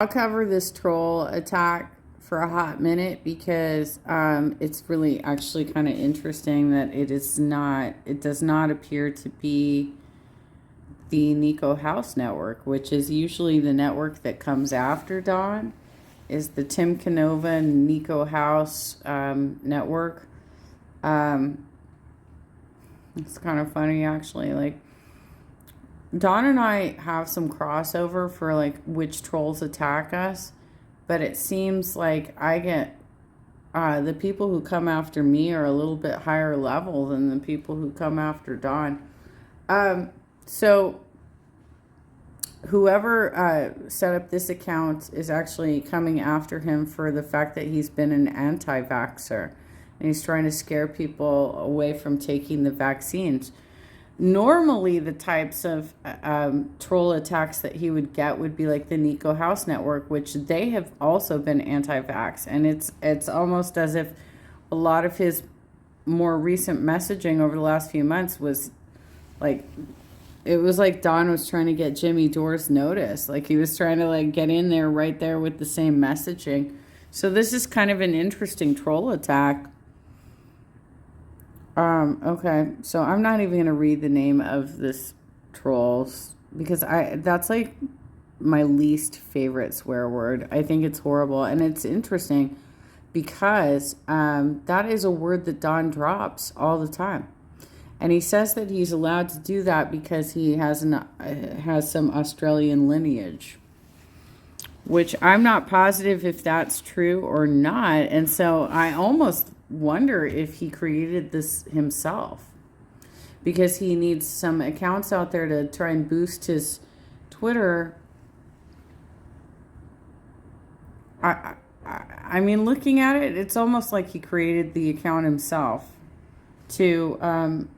I'll cover this troll attack for a hot minute because it's really actually kind of interesting that it does not appear to be the Nico House network, which is usually the network that comes after Dawn, is the Tim Canova and Nico House network. It's kind of funny actually. Like, Dawn and I have some crossover for like which trolls attack us, but it seems like I get the people who come after me are a little bit higher level than the people who come after Dawn. So whoever set up this account is actually coming after him for the fact that he's been an anti-vaxxer and he's trying to scare people away from taking the vaccines. Normally, the types of troll attacks that he would get would be like the Nico House Network, which they have also been anti-vax, and it's almost as if a lot of his more recent messaging over the last few months was like, it was like Don was trying to get Jimmy Dore's notice, like he was trying to like get in there right there with the same messaging. So this is kind of an interesting troll attack. Okay, so I'm not even gonna read the name of this trolls because that's like my least favorite swear word. I think it's horrible, and it's interesting because that is a word that Don drops all the time, and he says that he's allowed to do that because he has some Australian lineage, which I'm not positive if that's true or not, and so I almost wonder if he created this himself because he needs some accounts out there to try and boost his Twitter. I mean, looking at it, it's almost like he created the account himself to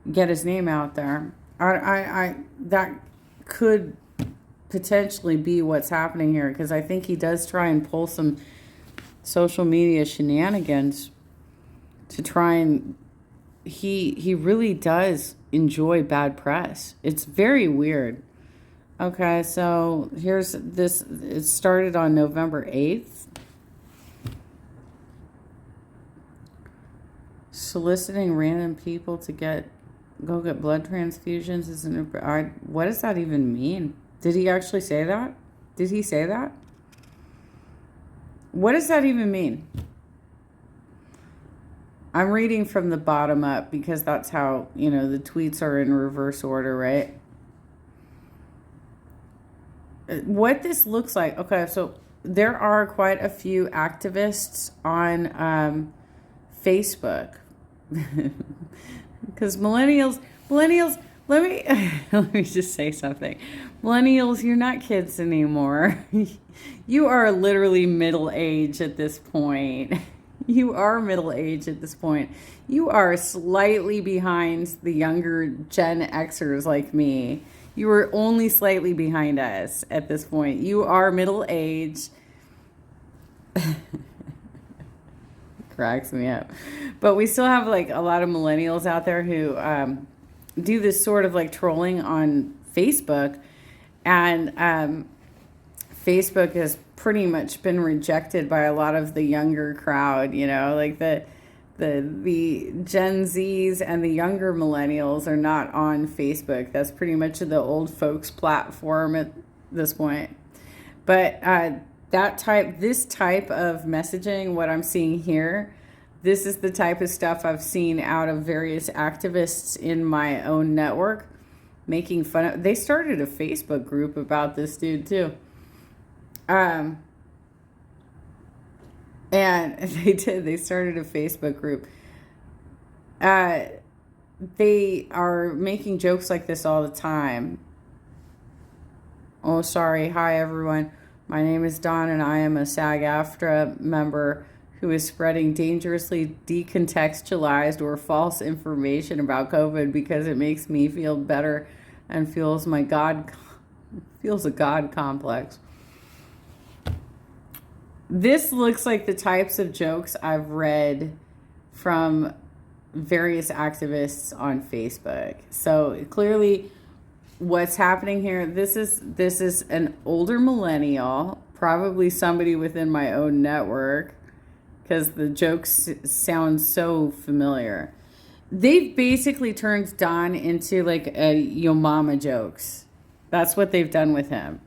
get his name out there. That could potentially be what's happening here because I think he does try and pull some social media shenanigans to try and he really does enjoy bad press. It's very weird. Okay, so here's this. It started on November 8th. Soliciting random people to go get blood transfusions isn't. What does that even mean? Did he actually say that? Did he say that? What does that even mean? I'm reading from the bottom up because that's how, the tweets are in reverse order, right? What this looks like. Okay, so there are quite a few activists on Facebook because millennials, let me let me just say something. Millennials, you're not kids anymore. You are literally middle age at this point. You are middle age at this point. You are slightly behind the younger Gen Xers like me. You are only slightly behind us at this point. You are middle age. Cracks me up. But we still have like a lot of millennials out there who do this sort of like trolling on Facebook, and Facebook has pretty much been rejected by a lot of the younger crowd, like the Gen Zs and the younger millennials are not on Facebook. That's pretty much the old folks platform at this point. But this type of messaging, what I'm seeing here, this is the type of stuff I've seen out of various activists in my own network making fun of. They started a Facebook group about this dude too. And they started a Facebook group. They are making jokes like this all the time. Oh, sorry. Hi, everyone. My name is Dawn, and I am a SAG-AFTRA member who is spreading dangerously decontextualized or false information about COVID because it makes me feel better and feels a God complex. This looks like the types of jokes I've read from various activists on Facebook. So clearly what's happening here, this is an older millennial, probably somebody within my own network, because the jokes sound so familiar. They've basically turned Don into like a yo mama jokes. That's what they've done with him.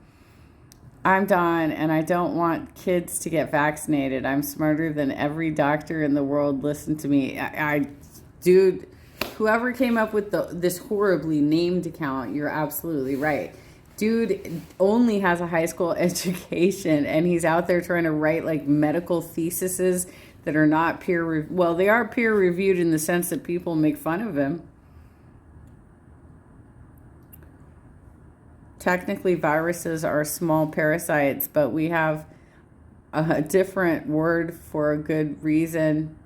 I'm Don, and I don't want kids to get vaccinated. I'm smarter than every doctor in the world. Listen to me. Dude, whoever came up with this horribly named account, you're absolutely right. Dude only has a high school education, and he's out there trying to write like medical theses that are not well, they are peer reviewed in the sense that people make fun of him. Technically, viruses are small parasites, but we have a different word for a good reason.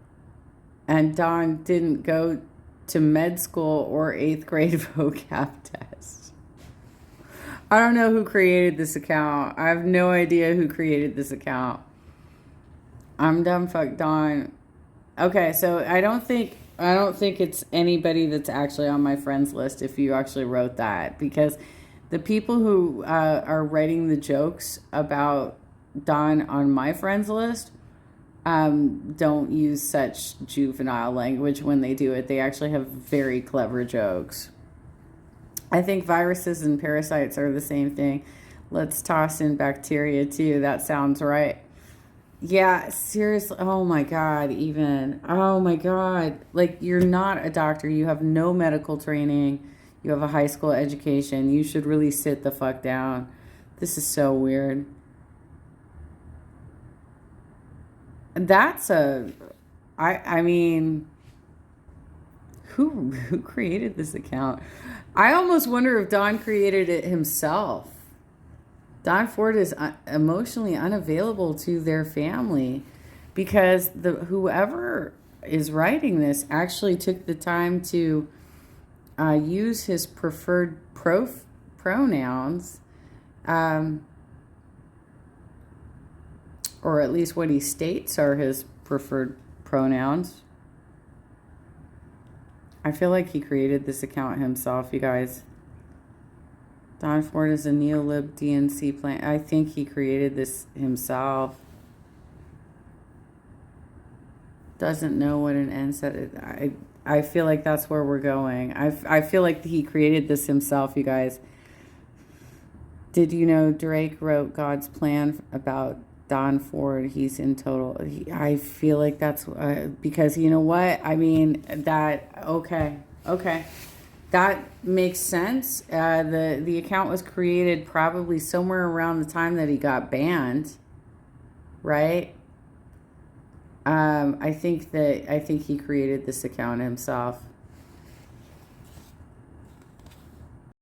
And Don didn't go to med school or 8th grade vocab test. I don't know who created this account. I have no idea who created this account. I'm dumb fuck Don. Okay, so I don't think it's anybody that's actually on my friends list if you actually wrote that, because the people who are writing the jokes about Don on my friends list don't use such juvenile language when they do it. They actually have very clever jokes. I think viruses and parasites are the same thing. Let's toss in bacteria too. That sounds right. Yeah, seriously. Oh my God, even. Oh my God. Like, you're not a doctor. You have no medical training. You have a high school education. You should really sit the fuck down. This is so weird. I mean, who created this account? I almost wonder if Don created it himself. Don Ford is emotionally unavailable to their family, because whoever is writing this actually took the time to use his preferred pronouns, or at least what he states are his preferred pronouns. I feel like he created this account himself, you guys. Don Ford is a neolib DNC plan. I think he created this himself. Doesn't know what an NSAID is. I feel like that's where we're going. I feel like he created this himself, you guys. Did you know Drake wrote God's plan about Don Ford? He's in total. I feel like that's because, you know what? I mean, okay. That makes sense. The account was created probably somewhere around the time that he got banned, right? I think he created this account himself.